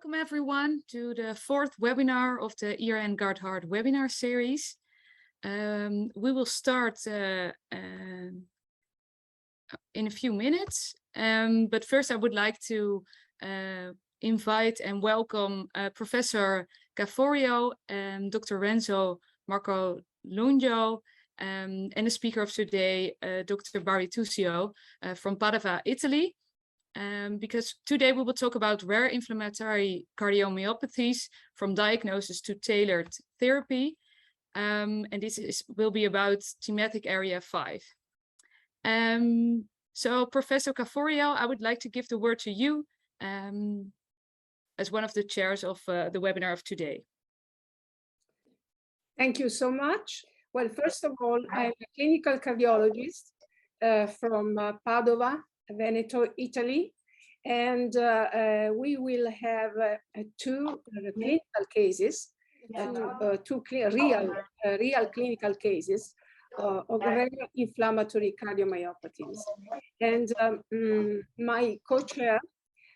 Welcome everyone to the fourth webinar of the ERN GUARD-Heart webinar series. We will start in a few minutes, but first I would like to invite and welcome Professor Gafforio, Dr. Renzo Marcolugno, and the speaker of today, Dr. Barituccio from Padova, Italy. Because today we will talk about rare inflammatory cardiomyopathies from diagnosis to tailored therapy. And this will be about thematic area 5. So Professor Gafforio, I would like to give the word to you as one of the chairs of the webinar of today. Thank you so much. Well, first of all, I'm a clinical cardiologist from Padova, Veneto, Italy, and we will have two clinical cases, two real clinical cases of rare inflammatory cardiomyopathies. And my co-chair,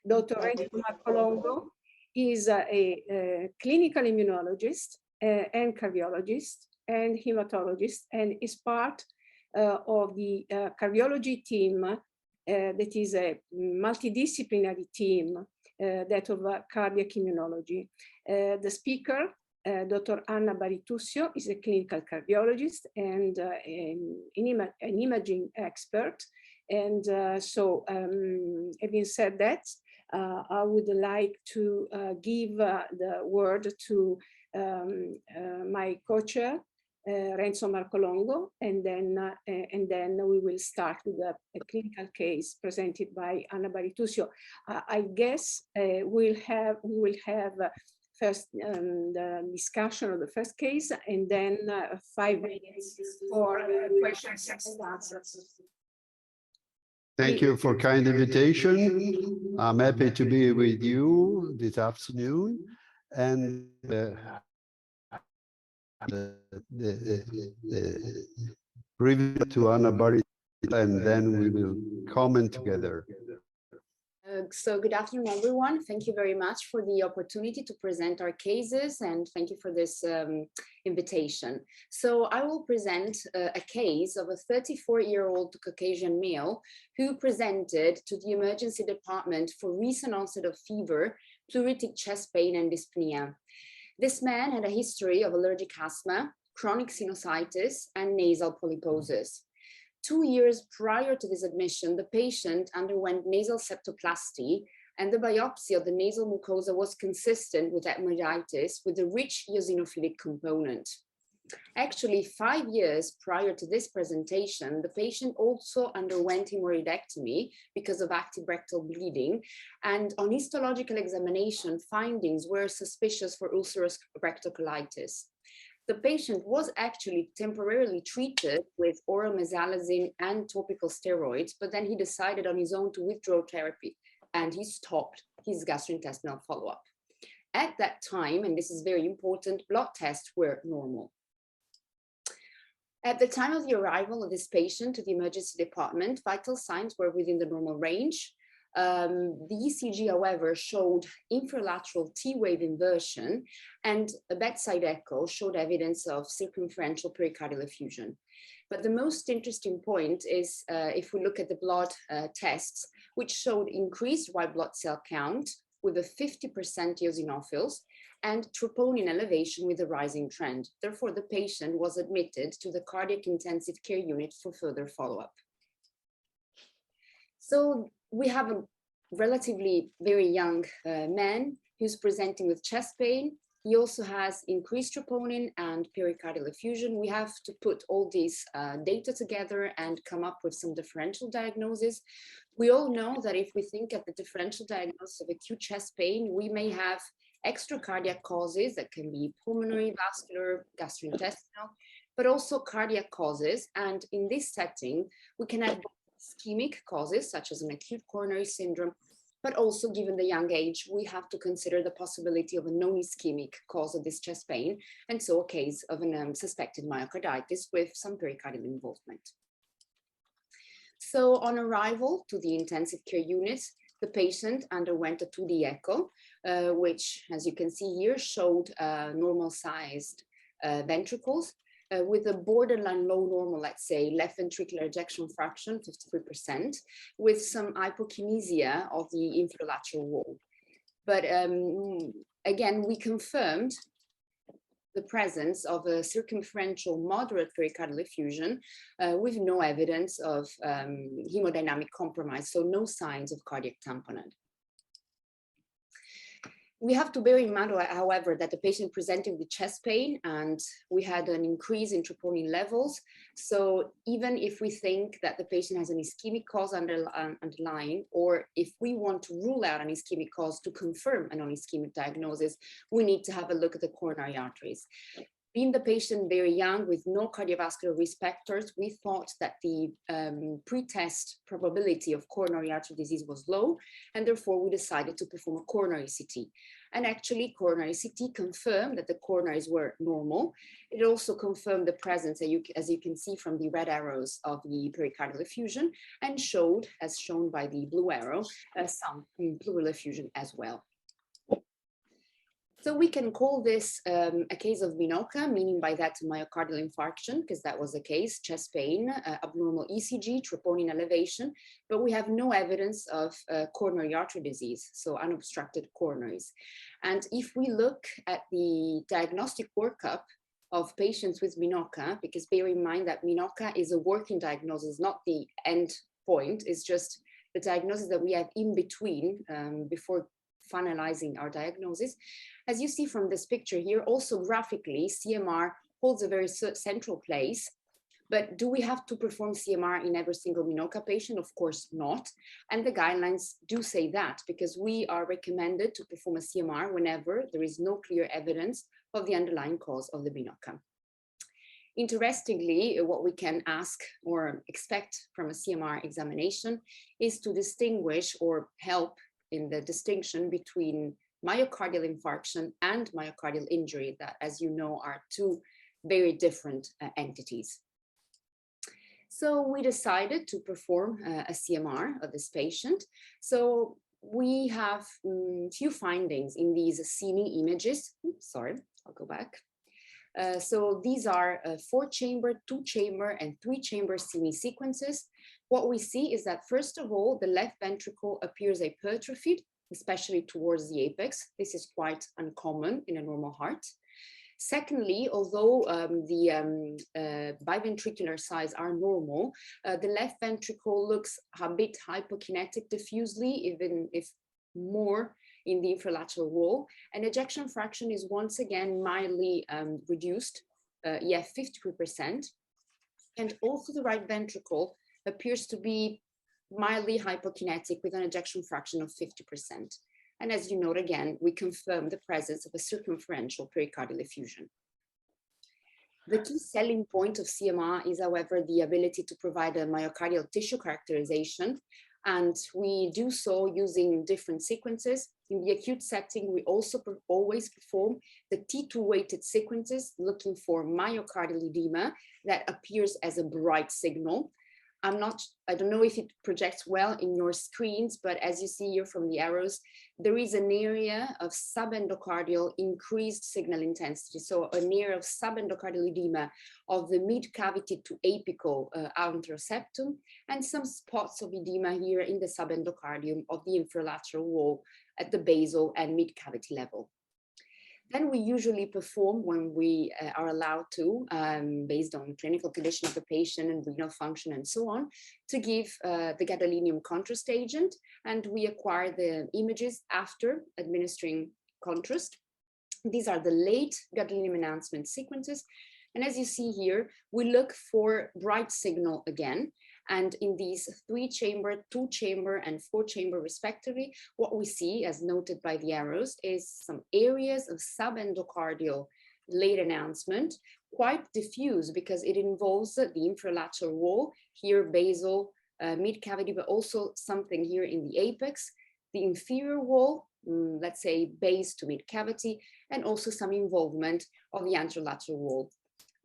Dr. Renzo Marcolugno, is a clinical immunologist and cardiologist and hematologist, and is part of the cardiology team that is a multidisciplinary team that of cardiac immunology. The speaker, Dr. Anna Barituccio, is a clinical cardiologist and an imaging expert. And so having said that, I would like to give the word to my co-chair, Renzo Marcolugno, and then we will start with a clinical case presented by Anna Barituccio. I guess we will have first the discussion of the first case, and then 5 minutes for questions and answers. Thank you for kind invitation. I'm happy to be with you this afternoon, and the review to Anna Barituccio, and then we will comment together. So good afternoon, everyone. Thank you very much for the opportunity to present our cases, and thank you for this invitation. So I will present a case of a 34-year-old Caucasian male who presented to the emergency department for recent onset of fever, pleuritic chest pain, and dyspnea. This man had a history of allergic asthma, chronic sinusitis, and nasal polyposis. 2 years prior to this admission, the patient underwent nasal septoplasty, and the biopsy of the nasal mucosa was consistent with ethmoiditis with a rich eosinophilic component. Actually, 5 years prior to this presentation, the patient also underwent hemorrhoidectomy because of active rectal bleeding, and on histological examination, findings were suspicious for ulcerous rectal colitis. The patient was actually temporarily treated with oral mesalazine and topical steroids, but then he decided on his own to withdraw therapy, and he stopped his gastrointestinal follow-up. At that time, and this is very important, blood tests were normal. At the time of the arrival of this patient to the emergency department, vital signs were within the normal range. The ECG, however, showed infralateral T-wave inversion, and a bedside echo showed evidence of circumferential pericardial effusion. But the most interesting point is if we look at the blood tests, which showed increased white blood cell count with a 50% eosinophils, and troponin elevation with a rising trend. Therefore, the patient was admitted to the cardiac intensive care unit for further follow-up. So we have a relatively very young man who's presenting with chest pain. He also has increased troponin and pericardial effusion. We have to put all these data together and come up with some differential diagnosis. We all know that if we think of the differential diagnosis of acute chest pain, we may have extracardiac causes that can be pulmonary, vascular, gastrointestinal, but also cardiac causes. And in this setting, we can have ischemic causes such as an acute coronary syndrome, but also given the young age, we have to consider the possibility of a non-ischemic cause of this chest pain, and so a case of an suspected myocarditis with some pericardial involvement. So on arrival to the intensive care unit, the patient underwent a 2D echo which, as you can see here, showed normal-sized ventricles with a borderline low normal, let's say, left ventricular ejection fraction, 53%, with some hypokinesia of the infralateral wall. But again, we confirmed the presence of a circumferential moderate pericardial effusion with no evidence of hemodynamic compromise, so no signs of cardiac tamponade. We have to bear in mind, however, that the patient presented with chest pain and we had an increase in troponin levels. So even if we think that the patient has an ischemic cause underlying, or if we want to rule out an ischemic cause to confirm a non-ischemic diagnosis, we need to have a look at the coronary arteries. Being the patient very young with no cardiovascular risk factors, we thought that the pre-test probability of coronary artery disease was low, and therefore we decided to perform a coronary CT. And actually, coronary CT confirmed that the coronaries were normal. It also confirmed the presence, as you can see from the red arrows, of the pericardial effusion, and showed, as shown by the blue arrow, some pleural effusion as well. So we can call this a case of BINOCA, meaning by that myocardial infarction, because that was the case, chest pain, abnormal ECG, troponin elevation, but we have no evidence of coronary artery disease, so unobstructed coronaries. And if we look at the diagnostic workup of patients with BINOCA, because bear in mind that BINOCA is a working diagnosis, not the end point, it's just the diagnosis that we have in between before finalizing our diagnosis. As you see from this picture here, also graphically, CMR holds a very central place. But do we have to perform CMR in every single BINOCA patient? Of course not. And the guidelines do say that, because we are recommended to perform a CMR whenever there is no clear evidence of the underlying cause of the BINOCA. Interestingly, what we can ask or expect from a CMR examination is to distinguish or help in the distinction between myocardial infarction and myocardial injury, that, as you know, are two very different entities. So we decided to perform a CMR of this patient. So we have few findings in these CME images. Oops, sorry, I'll go back. So these are 4-chamber, 2-chamber, and 3-chamber CME sequences. What we see is that, first of all, the left ventricle appears hypertrophied, especially towards the apex. This is quite uncommon in a normal heart. Secondly, although the biventricular size are normal, the left ventricle looks a bit hypokinetic diffusely, even if more in the infralateral wall, and ejection fraction is once again mildly reduced, 53%. And also the right ventricle appears to be mildly hypokinetic with an ejection fraction of 50%. And as you note again, we confirm the presence of a circumferential pericardial effusion. The key selling point of CMR is, however, the ability to provide a myocardial tissue characterization, and we do so using different sequences. In the acute setting, we also always perform the T2 weighted sequences, looking for myocardial edema that appears as a bright signal. I don't know if it projects well in your screens, but as you see here from the arrows, there is an area of subendocardial increased signal intensity. So an area of subendocardial edema of the mid cavity to apical anteroseptum, and some spots of edema here in the subendocardium of the infralateral wall at the basal and mid cavity level. Then we usually perform, when we are allowed to, based on clinical condition of the patient and renal function and so on, to give the gadolinium contrast agent, and we acquire the images after administering contrast. These are the late gadolinium enhancement sequences, and as you see here, we look for bright signal again. And in these 3-chamber, 2-chamber, and 4-chamber respectively, what we see, as noted by the arrows, is some areas of subendocardial late enhancement, quite diffuse because it involves the infralateral wall, here basal, mid cavity, but also something here in the apex, the inferior wall, let's say base to mid cavity, and also some involvement of the anterolateral wall.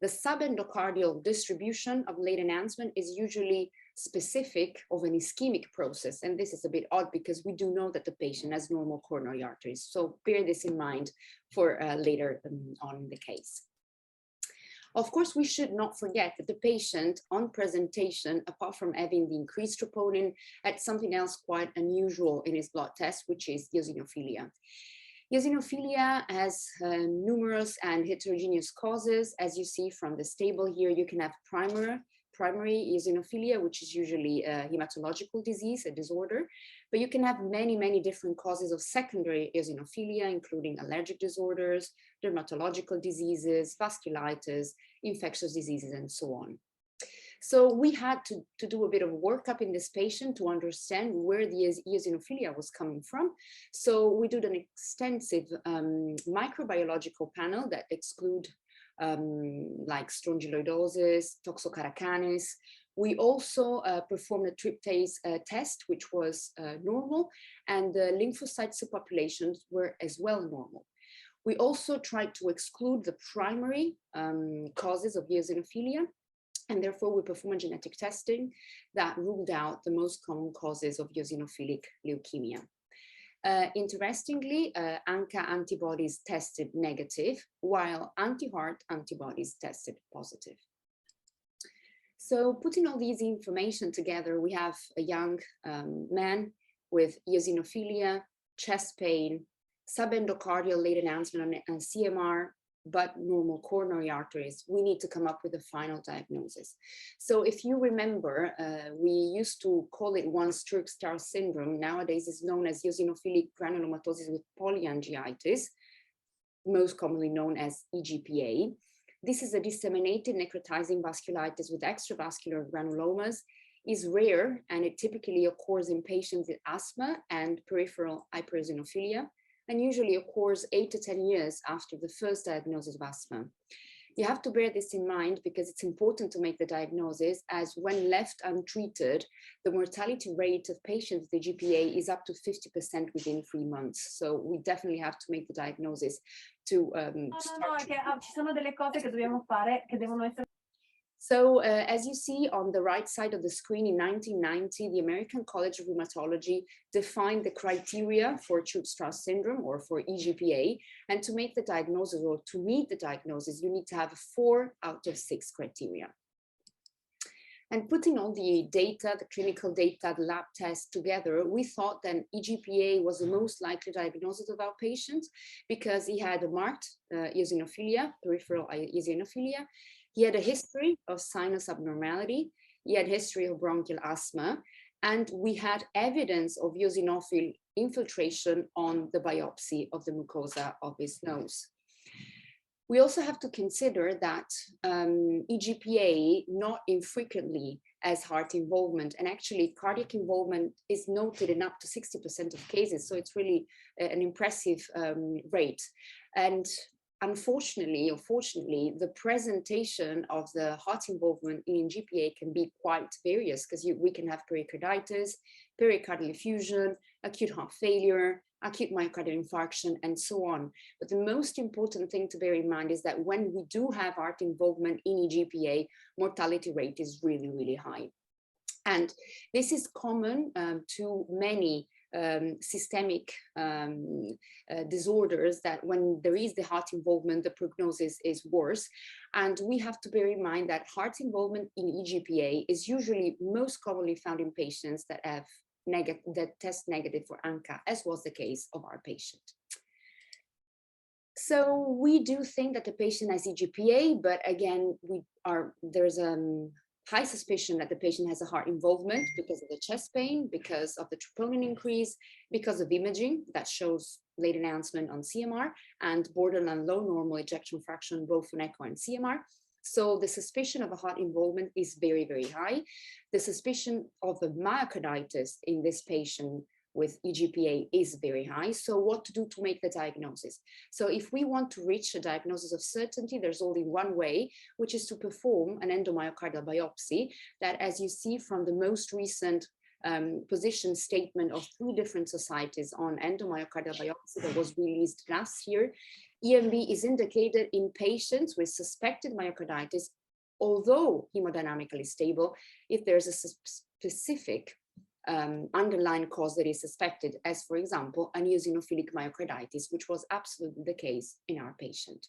The subendocardial distribution of late enhancement is usually specific of an ischemic process. And this is a bit odd because we do know that the patient has normal coronary arteries. So bear this in mind for later on in the case. Of course, we should not forget that the patient on presentation, apart from having the increased troponin, had something else quite unusual in his blood test, which is eosinophilia. Eosinophilia has numerous and heterogeneous causes. As you see from this table here, you can have primary eosinophilia, which is usually a hematological disease, a disorder, but you can have many, many different causes of secondary eosinophilia, including allergic disorders, dermatological diseases, vasculitis, infectious diseases, and so on. So we had to do a bit of workup in this patient to understand where the eosinophilia was coming from. So we did an extensive microbiological panel that exclude like strongyloidosis, toxocaracanis. We also performed a tryptase test, which was normal, and the lymphocyte subpopulations were as well normal. We also tried to exclude the primary causes of eosinophilia, and therefore we performed genetic testing that ruled out the most common causes of eosinophilic leukemia. Interestingly, ANCA antibodies tested negative, while anti-heart antibodies tested positive. So putting all these information together, we have a young man with eosinophilia, chest pain, subendocardial late announcement on CMR, but normal coronary arteries. We need to come up with a final diagnosis. So if you remember, we used to call it once Sturge-Star syndrome. Nowadays it's known as eosinophilic granulomatosis with polyangiitis, most commonly known as EGPA. This is a disseminated necrotizing vasculitis with extravascular granulomas, is rare, and it typically occurs in patients with asthma and peripheral hypereosinophilia, and usually occurs 8 to 10 years after the first diagnosis of asthma. You have to bear this in mind because it's important to make the diagnosis, as when left untreated, the mortality rate of patients with the GPA is up to 50% within 3 months. So we definitely have to make the diagnosis to start. Ci sono delle cose che dobbiamo fare che devono essere. So as you see on the right side of the screen, in 1990, the American College of Rheumatology defined the criteria for Sturge-Star syndrome, or for EGPA. And to make the diagnosis, or to meet the diagnosis, you need to have 4 out of 6 criteria. And putting all the data, the clinical data, the lab tests together, we thought that EGPA was the most likely diagnosis of our patient because he had a marked eosinophilia, peripheral eosinophilia. He had a history of sinus abnormality. He had a history of bronchial asthma, and we had evidence of eosinophil infiltration on the biopsy of the mucosa of his nose. We also have to consider that EGPA not infrequently has heart involvement, and actually cardiac involvement is noted in up to 60% of cases. So it's really an impressive rate. And unfortunately, or fortunately, the presentation of the heart involvement in GPA can be quite various, because we can have pericarditis, pericardial effusion, acute heart failure, acute myocardial infarction, and so on. But the most important thing to bear in mind is that when we do have heart involvement in EGPA, mortality rate is really, really high. And this is common to many systemic disorders, that when there is the heart involvement, the prognosis is worse. And we have to bear in mind that heart involvement in EGPA is usually most commonly found in patients that have that test negative for ANCA, as was the case of our patient. So we do think that the patient has EGPA, but again, there's a high suspicion that the patient has a heart involvement because of the chest pain, because of the troponin increase, because of imaging that shows late announcement on CMR, and borderline low normal ejection fraction both on echo and CMR. So the suspicion of a heart involvement is very, very high. The suspicion of a myocarditis in this patient with EGPA is very high. So what to do to make the diagnosis? So if we want to reach a diagnosis of certainty, there's only one way, which is to perform an endomyocardial biopsy that, as you see from the most recent position statement of 3 different societies on endomyocardial biopsy that was released last year, EMB is indicated in patients with suspected myocarditis, although hemodynamically stable, if there's a specific underlying cause that is suspected, as for example, an eosinophilic myocarditis, which was absolutely the case in our patient.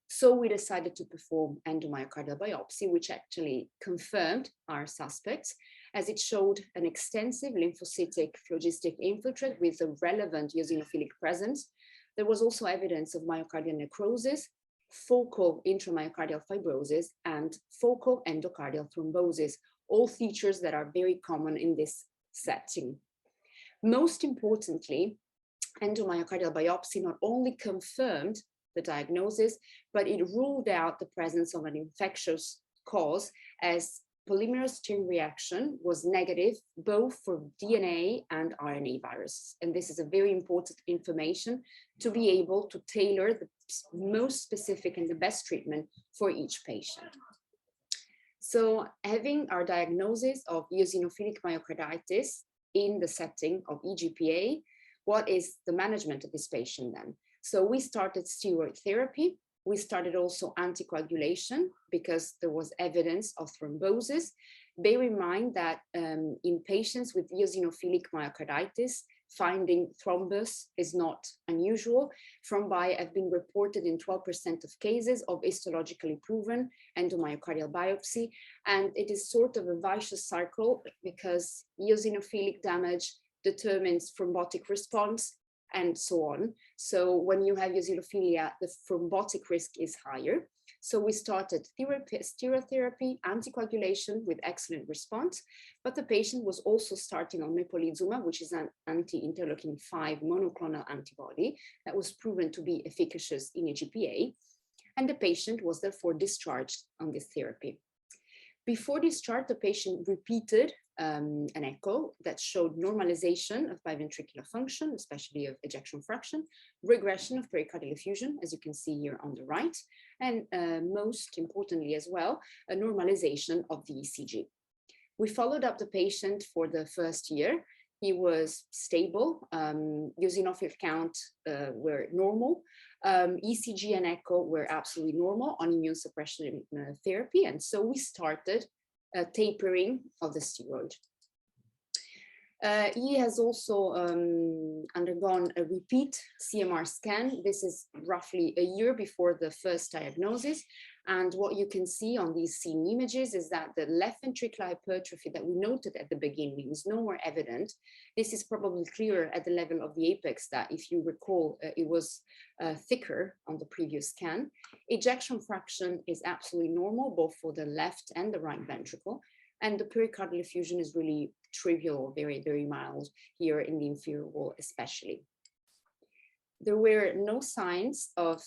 So we decided to perform endomyocardial biopsy, which actually confirmed our suspects, as it showed an extensive lymphocytic phlogistic infiltrate with a relevant eosinophilic presence. There was also evidence of myocardial necrosis, focal intramyocardial fibrosis, and focal endocardial thrombosis, all features that are very common in this setting. Most importantly, endomyocardial biopsy not only confirmed the diagnosis, but it ruled out the presence of an infectious cause, as polymerase chain reaction was negative both for DNA and RNA viruses. And this is a very important information to be able to tailor the most specific and the best treatment for each patient. So having our diagnosis of eosinophilic myocarditis in the setting of EGPA, what is the management of this patient then? So we started steroid therapy. We started also anticoagulation because there was evidence of thrombosis. Bear in mind that in patients with eosinophilic myocarditis, finding thrombus is not unusual. Thrombi have been reported in 12% of cases of histologically proven endomyocardial biopsy. And it is sort of a vicious cycle because eosinophilic damage determines thrombotic response and so on. So when you have eosinophilia, the thrombotic risk is higher. So we started steroid therapy, anticoagulation with excellent response, but the patient was also starting on mepolizumab, which is an anti-interleukin-5 monoclonal antibody that was proven to be efficacious in EGPA, and the patient was therefore discharged on this therapy. Before discharge, the patient repeated an echo that showed normalization of biventricular function, especially of ejection fraction, regression of pericardial effusion, as you can see here on the right, and most importantly as well, a normalization of the ECG. We followed up the patient for the first year. He was stable, eosinophil count were normal, ECG and echo were absolutely normal on immune suppression therapy, and so we started tapering of the steroid. He has also undergone a repeat CMR scan. This is roughly a year before the first diagnosis. And what you can see on these scene images is that the left ventricular hypertrophy that we noted at the beginning is no more evident. This is probably clearer at the level of the apex that, if you recall, it was thicker on the previous scan. Ejection fraction is absolutely normal, both for the left and the right ventricle. And the pericardial effusion is really trivial, very, very mild here in the inferior wall, especially. There were no signs of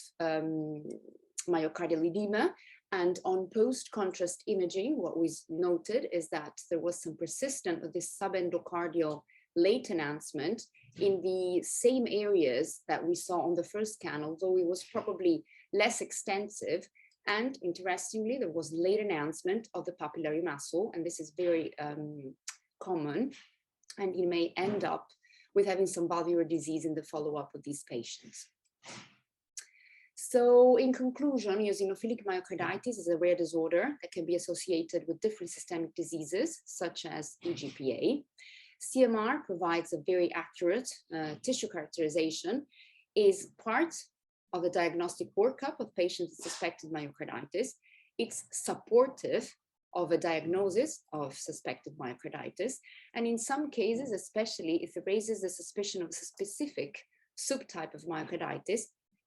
myocardial edema, and on post-contrast imaging, what was noted is that there was some persistence of this subendocardial late enhancement in the same areas that we saw on the first scan, although it was probably less extensive. And interestingly, there was late enhancement of the papillary muscle, and this is very common, and you may end up with having some valvular disease in the follow-up of these patients. So in conclusion, eosinophilic myocarditis is a rare disorder that can be associated with different systemic diseases, such as EGPA. CMR provides a very accurate tissue characterization, is part of the diagnostic workup of patients with suspected myocarditis. It's supportive of a diagnosis of suspected myocarditis. And in some cases, especially if it raises the suspicion of a specific subtype of myocarditis,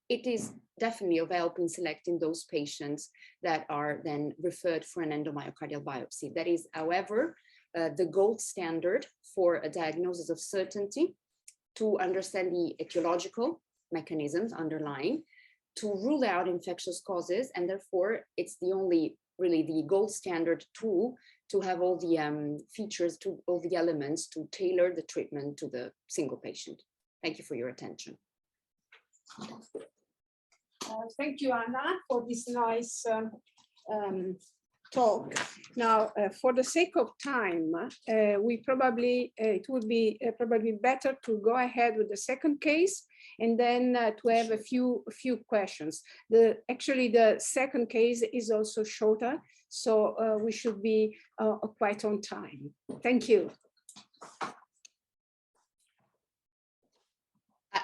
it is definitely of help in selecting those patients that are then referred for an endomyocardial biopsy. That is, however, the gold standard for a diagnosis of certainty to understand the etiological mechanisms underlying, to rule out infectious causes, and therefore it's the only really the gold standard tool to have all the features, to all the elements to tailor the treatment to the single patient. Thank you for your attention. Thank you, Anna, for this nice talk. Now, for the sake of time, it would be probably better to go ahead with the second case and then to have a few questions. Actually, the second case is also shorter, so we should be quite on time. Thank you.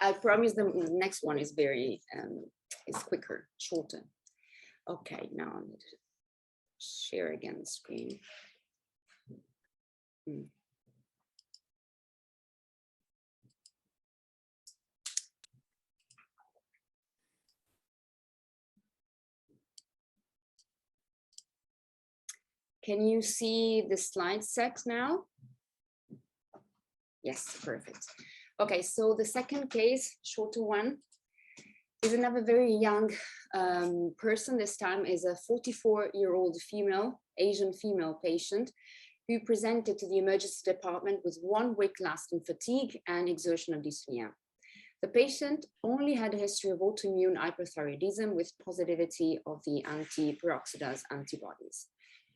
I promise the next one is is quicker, shorter. Okay, now I need to share again the screen. Can you see the slide set now? Yes, perfect. Okay, so the second case, shorter one, is another very young person. This time is a 44-year-old female, Asian female patient who presented to the emergency department with 1 week lasting fatigue and exertional dyspnea. The patient only had a history of autoimmune hyperthyroidism with positivity of the anti-peroxidase antibodies.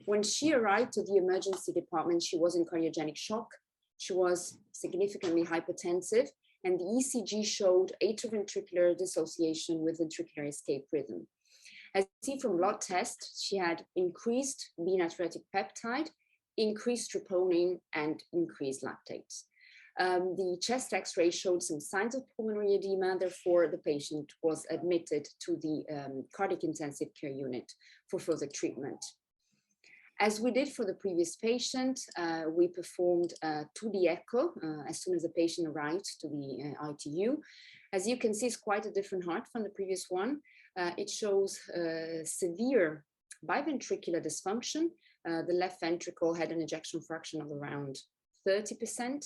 When she arrived to the emergency department, she was in cardiogenic shock. She was significantly hypertensive, and the ECG showed atrioventricular dissociation with ventricular escape rhythm. As you see from blood tests, she had increased B-natriuretic peptide, increased troponin, and increased lactates. The chest X-ray showed some signs of pulmonary edema. Therefore, the patient was admitted to the cardiac intensive care unit for further treatment. As we did for the previous patient, we performed 2D echo as soon as the patient arrived to the ITU. As you can see, it's quite a different heart from the previous one. It shows severe biventricular dysfunction. The left ventricle had an ejection fraction of around 30%.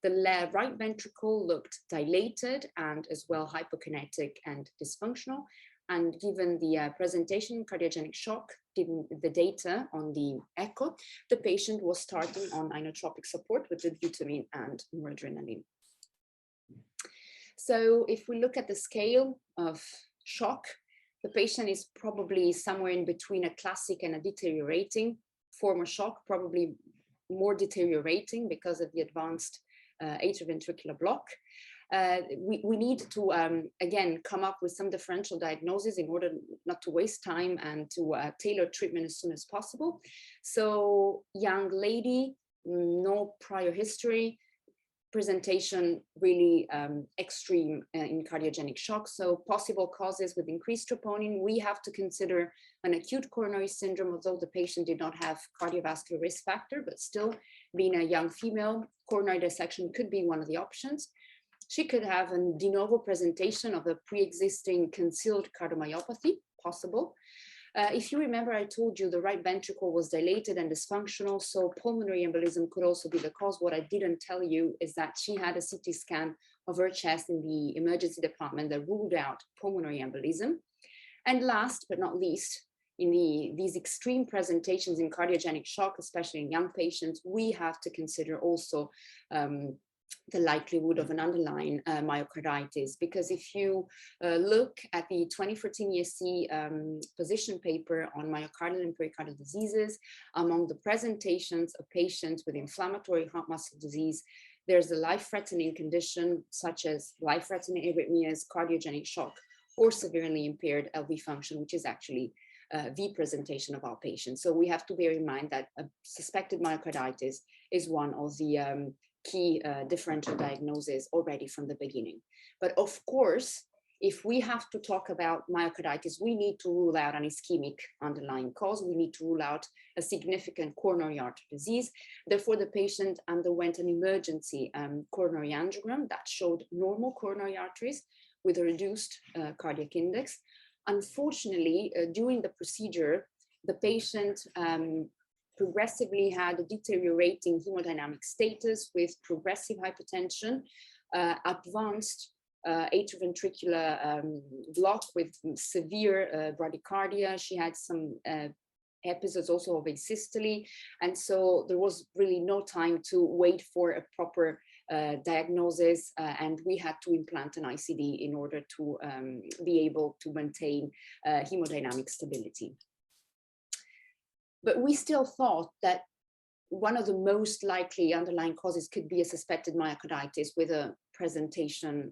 The right ventricle looked dilated and as well hypokinetic and dysfunctional. And given the presentation cardiogenic shock, given the data on the echo, the patient was starting on inotropic support with dobutamine and noradrenaline. So if we look at the scale of shock, the patient is probably somewhere in between a classic and a deteriorating form of shock, probably more deteriorating because of the advanced atrioventricular block. We need to, again, come up with some differential diagnosis in order not to waste time and to tailor treatment as soon as possible. So young lady, no prior history, presentation really extreme in cardiogenic shock. So possible causes with increased troponin, we have to consider an acute coronary syndrome, although the patient did not have cardiovascular risk factor, but still being a young female, coronary dissection could be one of the options. She could have a de novo presentation of a pre-existing concealed cardiomyopathy, possible. If you remember, I told you the right ventricle was dilated and dysfunctional, so pulmonary embolism could also be the cause. What I didn't tell you is that she had a CT scan of her chest in the emergency department that ruled out pulmonary embolism. And last but not least, in these extreme presentations in cardiogenic shock, especially in young patients, we have to consider also the likelihood of an underlying myocarditis, because if you look at the 2014 ESC position paper on myocardial and pericardial diseases, among the presentations of patients with inflammatory heart muscle disease, there's a life-threatening condition such as life-threatening arrhythmias, cardiogenic shock, or severely impaired LV function, which is actually the presentation of our patients. So we have to bear in mind that a suspected myocarditis is one of the key differential diagnosis already from the beginning. But of course, if we have to talk about myocarditis, we need to rule out an ischemic underlying cause. We need to rule out a significant coronary artery disease. Therefore, the patient underwent an emergency coronary angiogram that showed normal coronary arteries with a reduced cardiac index. Unfortunately, during the procedure, the patient progressively had a deteriorating hemodynamic status with progressive hypertension, advanced atrioventricular block with severe bradycardia. She had some episodes also of asystole. And so there was really no time to wait for a proper diagnosis, and we had to implant an ICD in order to be able to maintain hemodynamic stability. But we still thought that one of the most likely underlying causes could be a suspected myocarditis with a presentation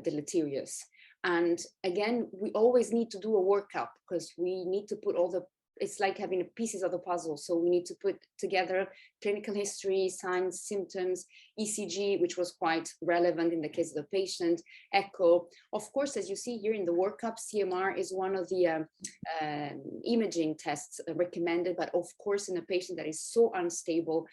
deleterious. And again, we always need to do a workup because we need to put all the, it's like having pieces of the puzzle. So we need to put together clinical history, signs, symptoms, ECG, which was quite relevant in the case of the patient, echo. Of course, as you see here in the workup, CMR is one of the imaging tests recommended, but of course, in a patient that is so unstable,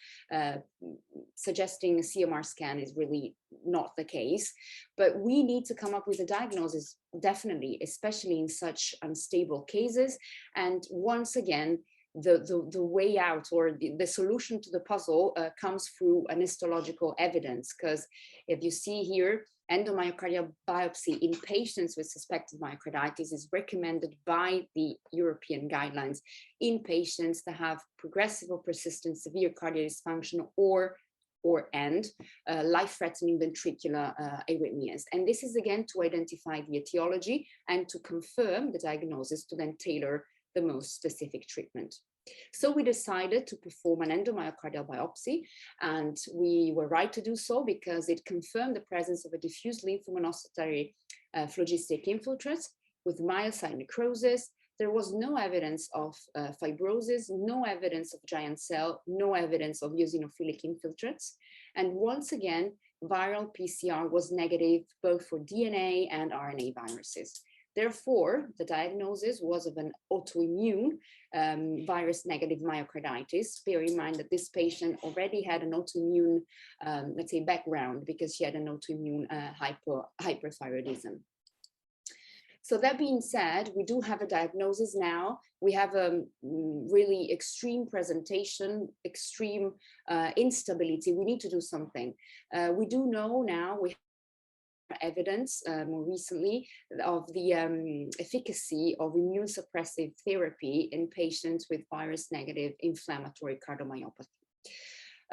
suggesting a CMR scan is really not the case. But we need to come up with a diagnosis, definitely, especially in such unstable cases. And once again, the way out or the solution to the puzzle comes through an histological evidence, because if you see here, endomyocardial biopsy in patients with suspected myocarditis is recommended by the European guidelines in patients that have progressive or persistent severe cardiac dysfunction or life-threatening ventricular arrhythmias. And this is again to identify the etiology and to confirm the diagnosis to then tailor the most specific treatment. So we decided to perform an endomyocardial biopsy, and we were right to do so because it confirmed the presence of a diffuse lymphomonocytary phlogistic infiltrate with myocyte necrosis. There was no evidence of fibrosis, no evidence of giant cell, no evidence of eosinophilic infiltrates. And once again, viral PCR was negative both for DNA and RNA viruses. Therefore, the diagnosis was of an autoimmune virus-negative myocarditis. Bear in mind that this patient already had an autoimmune, let's say, background because she had an autoimmune hyperthyroidism. So that being said, we do have a diagnosis now. We have a really extreme presentation, extreme instability. We need to do something. We do know now, we evidence more recently of the efficacy of immune suppressive therapy in patients with virus-negative inflammatory cardiomyopathy.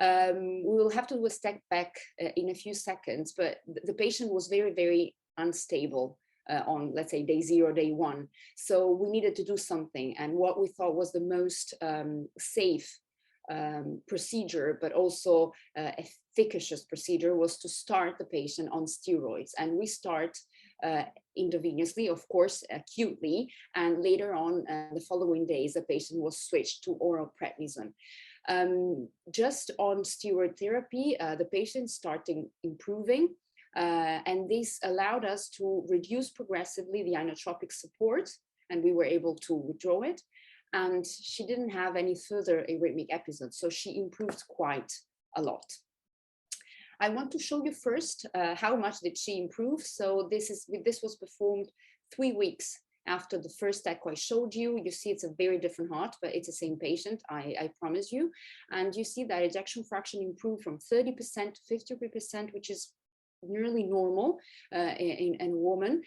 We will have to do a step back in a few seconds, but the patient was very, very unstable on, let's say, day 0, day 1. So we needed to do something. And what we thought was the most safe procedure, but also efficacious procedure, was to start the patient on steroids. And we start intravenously, of course, acutely, and later on the following days, the patient was switched to oral prednisone. Just on steroid therapy, the patient started improving, and this allowed us to reduce progressively the inotropic support, and we were able to withdraw it. And she didn't have any further arrhythmic episodes, so she improved quite a lot. I want to show you first how much did she improve. So this was performed 3 weeks after the first echo I showed you. You see it's a very different heart, but it's the same patient, I promise you. And you see that ejection fraction improved from 30% to 53%, which is nearly normal in a woman.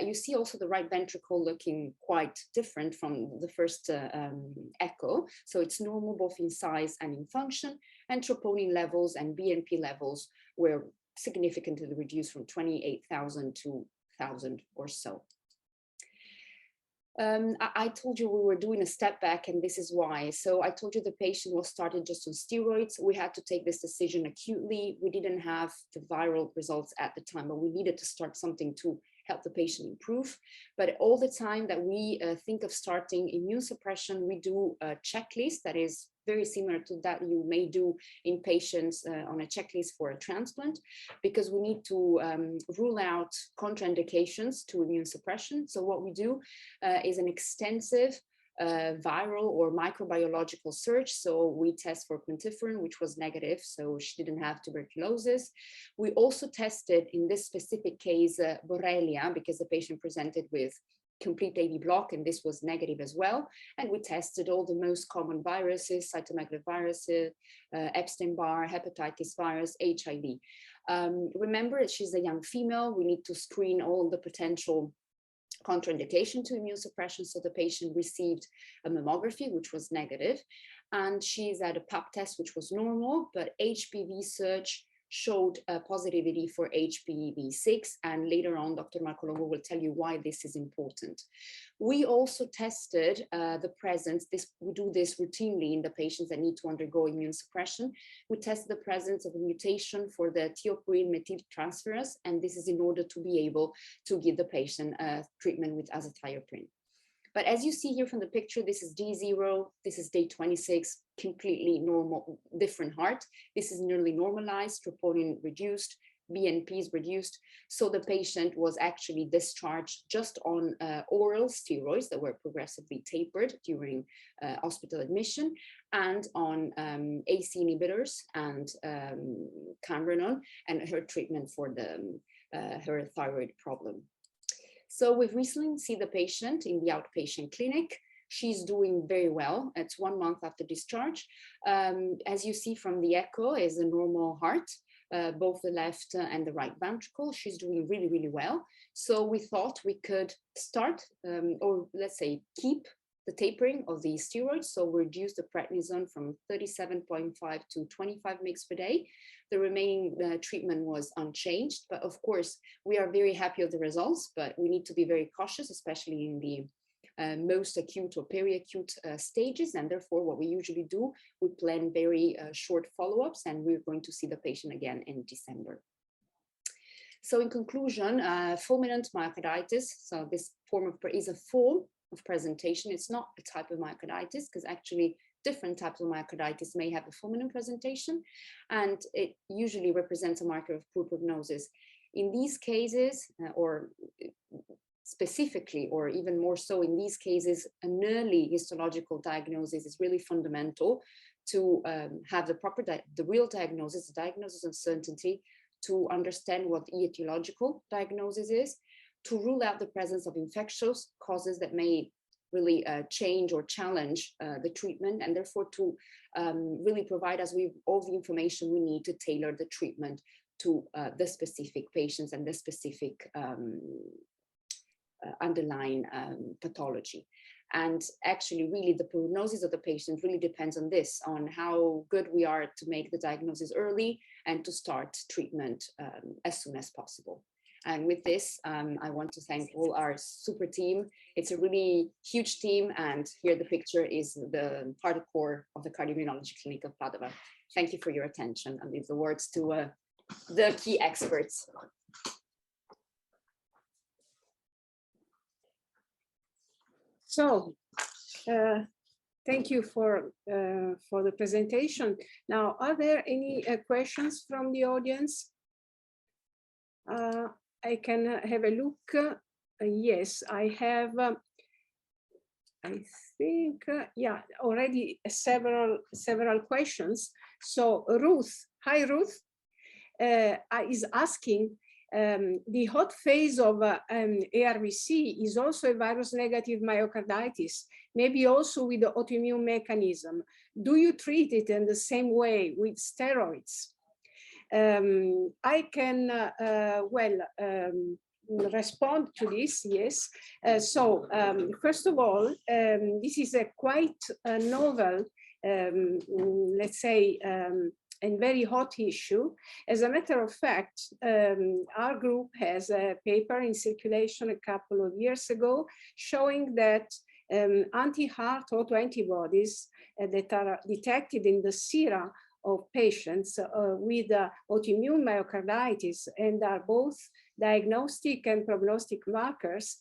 You see also the right ventricle looking quite different from the first echo. So it's normal both in size and in function, and troponin levels and BNP levels were significantly reduced from 28,000 to 1,000 or so. I told you we were doing a step back, and this is why. So I told you the patient was started just on steroids. We had to take this decision acutely. We didn't have the viral results at the time, but we needed to start something to help the patient improve. But all the time that we think of starting immune suppression, we do a checklist that is very similar to that you may do in patients on a checklist for a transplant, because we need to rule out contraindications to immune suppression. So what we do is an extensive viral or microbiological search. So we test for quintiferin, which was negative, so she didn't have tuberculosis. We also tested, in this specific case, Borrelia, because the patient presented with complete AD block, and this was negative as well. And we tested all the most common viruses, cytomegaloviruses, Epstein-Barr, hepatitis virus, HIV. Remember that she's a young female. We need to screen all the potential contraindication to immune suppression. So the patient received a mammography, which was negative, and she's at a pap test, which was normal, but HPV search showed positivity for HPV6, and later on, Dr. Marco Longo will tell you why this is important. We also tested the presence, we do this routinely in the patients that need to undergo immune suppression. We test the presence of a mutation for the thiopurine methyltransferase, and this is in order to be able to give the patient treatment with azathioprine. But as you see here from the picture, this is D0, this is day 26, completely normal, different heart. This is nearly normalized, troponin reduced, BNP is reduced. So the patient was actually discharged just on oral steroids that were progressively tapered during hospital admission, and on AC inhibitors and Cambronol, and her treatment for her thyroid problem. So we've recently seen the patient in the outpatient clinic. She's doing very well. It's 1 month after discharge. As you see from the echo, is a normal heart, both the left and the right ventricle. She's doing really, really well. So we thought we could start, or let's say keep the tapering of the steroids. So we reduced the prednisone from 37.5 to 25 mg per day. The remaining treatment was unchanged, but of course, we are very happy with the results, but we need to be very cautious, especially in the most acute or peri-acute stages. And therefore, what we usually do, we plan very short follow-ups, and we're going to see the patient again in December. So in conclusion, fulminant myocarditis, so this form is a form of presentation. It's not a type of myocarditis, because actually different types of myocarditis may have a fulminant presentation, and it usually represents a marker of poor prognosis. In these cases, or specifically, or even more so in these cases, an early histological diagnosis is really fundamental to have the proper, the real diagnosis, the diagnosis of certainty, to understand what the etiological diagnosis is, to rule out the presence of infectious causes that may really change or challenge the treatment, and therefore to really provide us with all the information we need to tailor the treatment to the specific patients and the specific underlying pathology. And actually, really, the prognosis of the patient really depends on this, on how good we are to make the diagnosis early and to start treatment as soon as possible. And with this, I want to thank all our super team. It's a really huge team, and here the picture is the hardcore of the Cardiomyopathy Clinic of Padova. Thank you for your attention. I leave the words to the key experts. So, thank you for the presentation. Now, are there any questions from the audience? I can have a look. Yes, I have, I think, yeah, already several questions. So Ruth, hi Ruth, is asking, the hot phase of ARVC is also a virus-negative myocarditis, maybe also with the autoimmune mechanism. Do you treat it in the same way with steroids? I can, respond to this, yes. First of all, this is a quite novel, let's say, and very hot issue. As a matter of fact, our group has a paper in circulation a couple of years ago showing that anti-heart autoantibodies that are detected in the sera of patients with autoimmune myocarditis and are both diagnostic and prognostic markers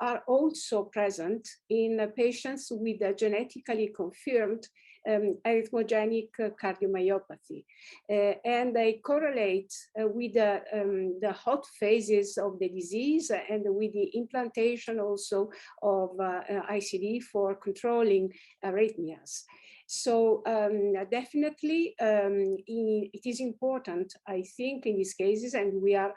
are also present in patients with a genetically confirmed arrhythmogenic cardiomyopathy. And they correlate with the hot phases of the disease and with the implantation also of ICD for controlling arrhythmias. So definitely it is important, I think, in these cases, and we are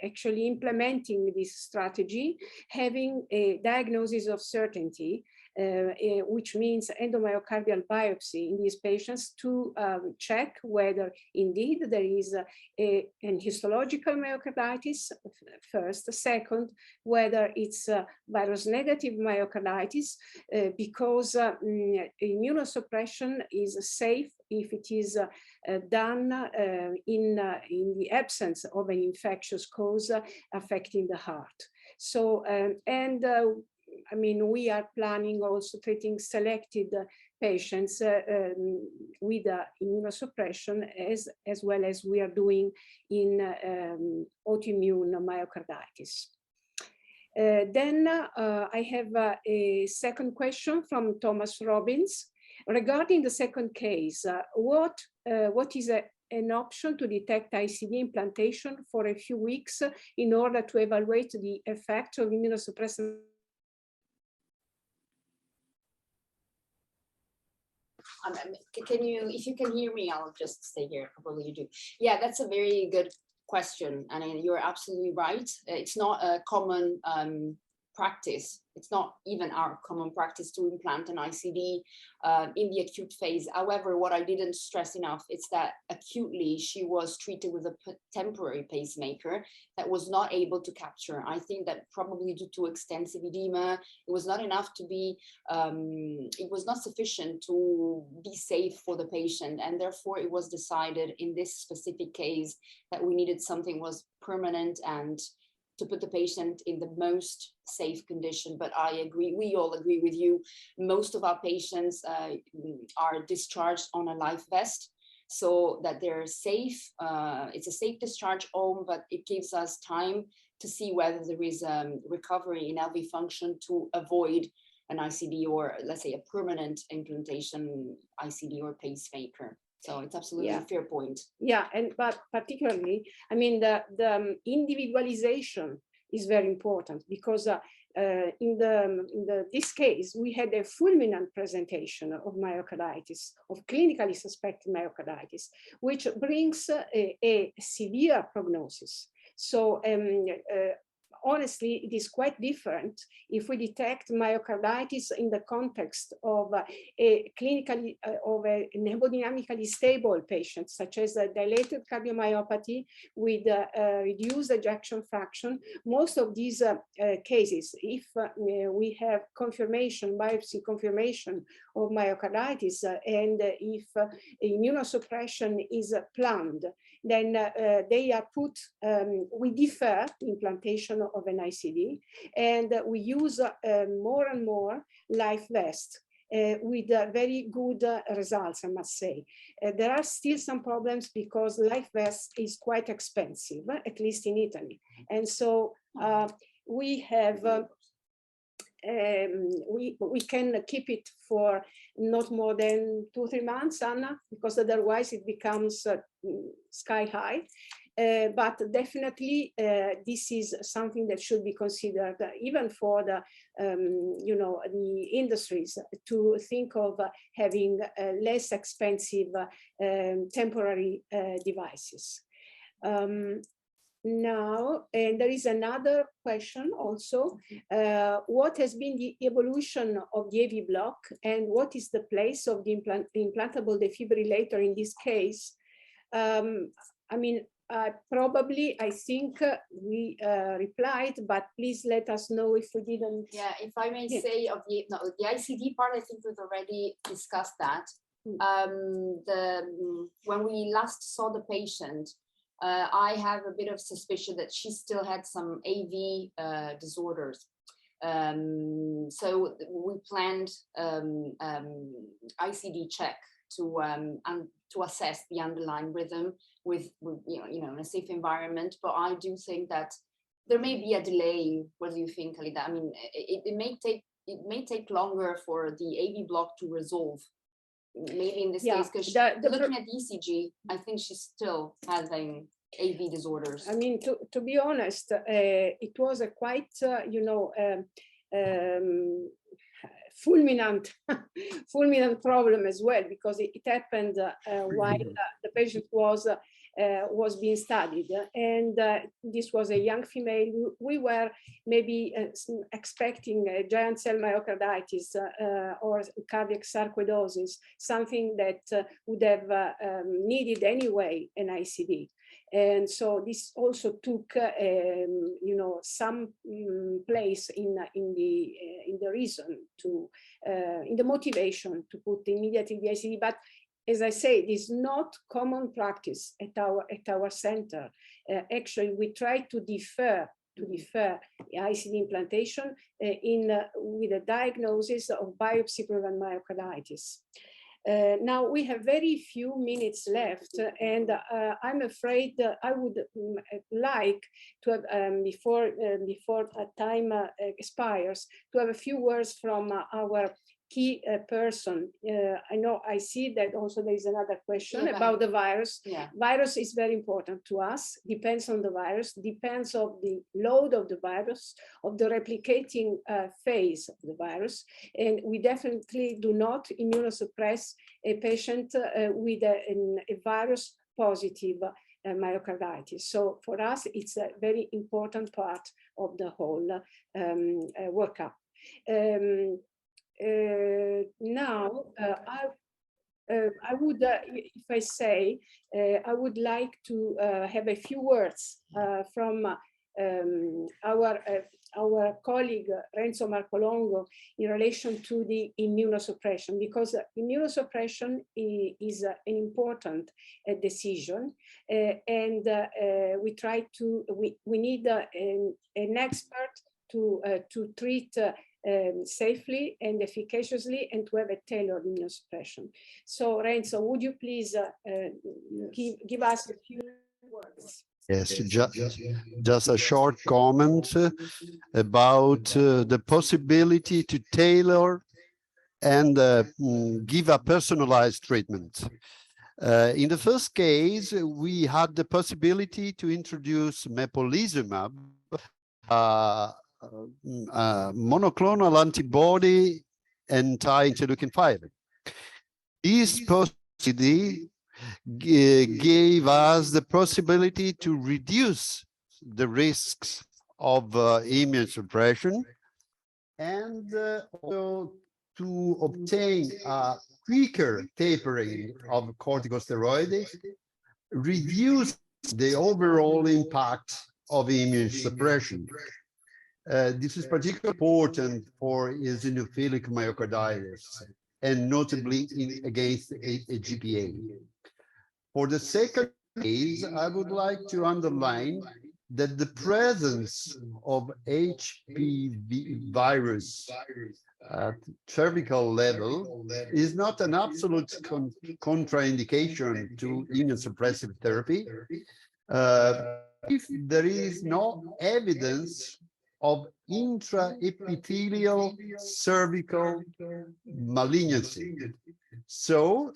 actually implementing this strategy, having a diagnosis of certainty which means endomyocardial biopsy in these patients to check whether indeed there is an histological myocarditis first. Second, whether it's virus negative myocarditis, because immunosuppression is safe if it is done in the absence of an infectious cause affecting the heart. So, I mean, we are planning also treating selected patients with immunosuppression as well as we are doing in autoimmune myocarditis. Then I have a second question from Thomas Robbins. Regarding the second case, what is an option to detect ICD implantation for a few weeks in order to evaluate the effect of immunosuppressant? Can you, if you can hear me, I'll just stay here. Probably you do. Yeah, that's a very good question, and you're absolutely right. It's not a common practice. It's not even our common practice to implant an ICD in the acute phase. However, what I didn't stress enough is that acutely she was treated with a temporary pacemaker that was not able to capture. I think that probably due to extensive edema, it was not enough to be, it was not sufficient to be safe for the patient. And therefore it was decided in this specific case that we needed something was permanent and to put the patient in the most safe condition. But I agree, we all agree with you. Most of our patients are discharged on a life vest so that they're safe. It's a safe discharge home, but it gives us time to see whether there is recovery in LV function to avoid an ICD or let's say a permanent implantation ICD or pacemaker. So it's absolutely a fair point. Yeah, but particularly, I mean, the individualization is very important because in this case, we had a fulminant presentation of myocarditis, of clinically suspected myocarditis, which brings a severe prognosis. So honestly, it is quite different if we detect myocarditis in the context of a clinically of a hemodynamically stable patient, such as a dilated cardiomyopathy with reduced ejection fraction. Most of these cases, if we have confirmation, biopsy confirmation of myocarditis, and if immunosuppression is planned, then they are put, we defer the implantation of an ICD, and we use more and more life vest with very good results, I must say. There are still some problems because life vest is quite expensive, at least in Italy. And so we have, we can keep it for not more than 2-3 months, Anna, because otherwise it becomes sky high. But definitely this is something that should be considered even for the, you know, the industries to think of having less expensive temporary devices. Now, and there is another question also. What has been the evolution of the AV block and what is the place of the implantable defibrillator in this case? I mean, probably, I think we replied, but please let us know if we didn't. Yeah, if I may say of the ICD part, I think we've already discussed that. When we last saw the patient, I have a bit of suspicion that she still had some AV disorders. So we planned ICD check to assess the underlying rhythm with you know in a safe environment. But I do think that there may be a delay. What do you think, Alida? I mean, it may take longer for the AV block to resolve. Maybe in this case, because looking at the ECG, I think she's still having AV disorders. I mean, to be honest, it was a quite, you know, fulminant problem as well, because it happened while the patient was was being studied. And this was a young female. We were maybe expecting a giant cell myocarditis or cardiac sarcoidosis, something that would have needed anyway an ICD. And so this also took, you know, some place in the reason to, in the motivation to put immediately the ICD. But as I say, it is not common practice at our center. Actually, we try to defer ICD implantation with a diagnosis of biopsy-proven myocarditis. Now we have very few minutes left, and I'm afraid I would like to have, before time expires, to have a few words from our key person. I see that also there is another question about the virus. Yeah. Virus is very important to us, depends on the virus, depends on the load of the virus, of the replicating phase of the virus. And we definitely do not immunosuppress a patient with a virus positive myocarditis. So for us, it's a very important part of the whole workup. Now, I would, if I say, I would like to have a few words from our colleague Renzo Marcolongo in relation to the immunosuppression, because immunosuppression is an important decision, and we need an expert to treat safely and efficaciously, and to have a tailored immunosuppression. So Renzo, would you please give us a few words? Yes, just a short comment about the possibility to tailor and give a personalized treatment. In the first case, we had the possibility to introduce mepolizumab, monoclonal antibody anti-interleukin-5. This possibility gave us the possibility to reduce the risks of immune suppression, and also to obtain a quicker tapering of corticosteroids, reduce the overall impact of immune suppression. This is particularly important for eosinophilic myocarditis, and notably against a GPA. For the second case, I would like to underline that the presence of HPV virus at cervical level is not an absolute contraindication to immunosuppressive therapy if there is no evidence of intraepithelial cervical malignancy. So,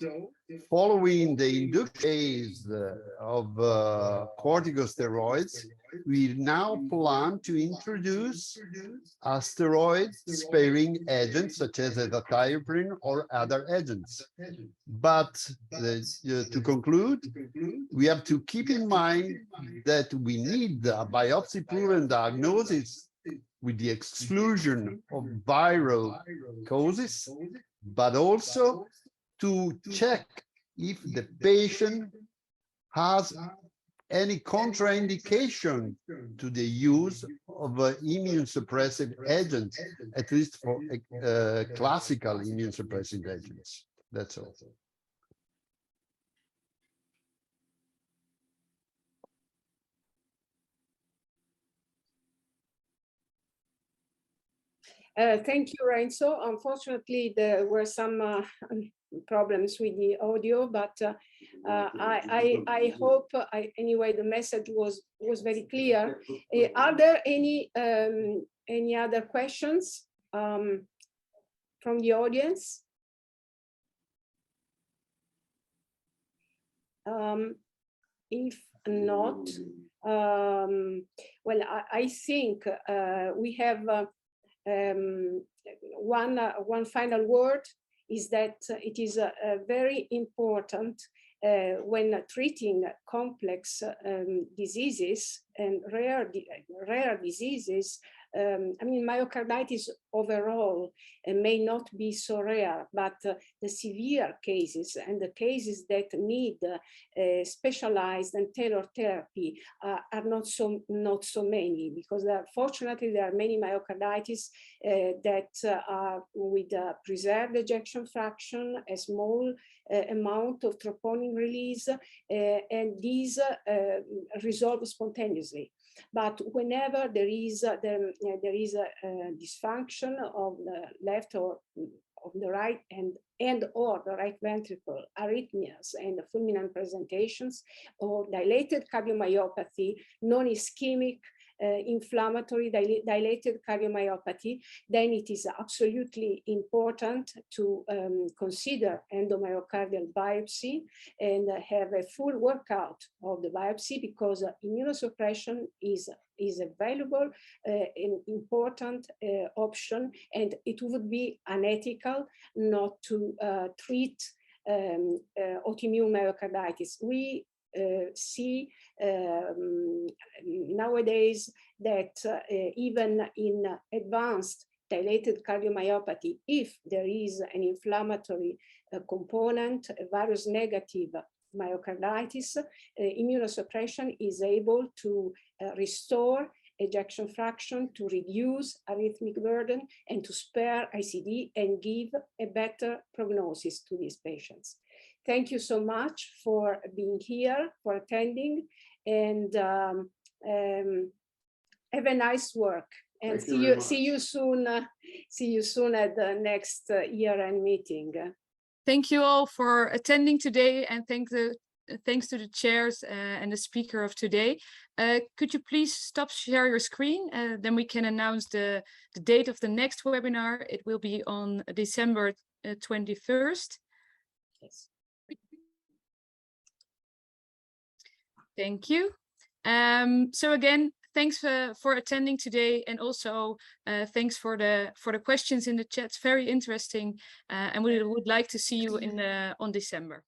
following the induction phase of corticosteroids, we now plan to introduce a steroid-sparing agent such as azathioprine or other agents. But to conclude, we have to keep in mind that we need a biopsy-proven diagnosis with the exclusion of viral causes, but also to check if the patient has any contraindication to the use of immune suppressive agents, at least for classical immune suppressive agents. That's all. Thank you, Renzo. Unfortunately, there were some problems with the audio, but I hope anyway the message was very clear. Are there any other questions from the audience? If not, well, I think we have one final word is that it is very important when treating complex diseases and rare diseases, I mean, myocarditis overall may not be so rare, but the severe cases and the cases that need specialized and tailored therapy are not so many, because fortunately there are many myocarditis that are with preserved ejection fraction, a small amount of troponin release, and these resolve spontaneously. But whenever there is a dysfunction of the left or of the right and or the right ventricle, arrhythmias and fulminant presentations, or dilated cardiomyopathy, non-ischemic inflammatory dilated cardiomyopathy, then it is absolutely important to consider endomyocardial biopsy and have a full workout of the biopsy, because immunosuppression is a valuable and important option, and it would be unethical not to treat autoimmune myocarditis. We see nowadays that even in advanced dilated cardiomyopathy, if there is an inflammatory component, a virus negative myocarditis, immunosuppression is able to restore ejection fraction, to reduce arrhythmic burden, and to spare ICD and give a better prognosis to these patients. Thank you so much for being here, for attending, and have a nice work. And see you soon at the next ERN meeting. Thank you all for attending today, and thanks to the chairs and the speaker of today. Could you please stop share your screen? Then we can announce the date of the next webinar. It will be on December 21st. Yes. Thank you. So again, thanks for attending today, and also thanks for the questions in the chat. Very interesting, and we would like to see you on December.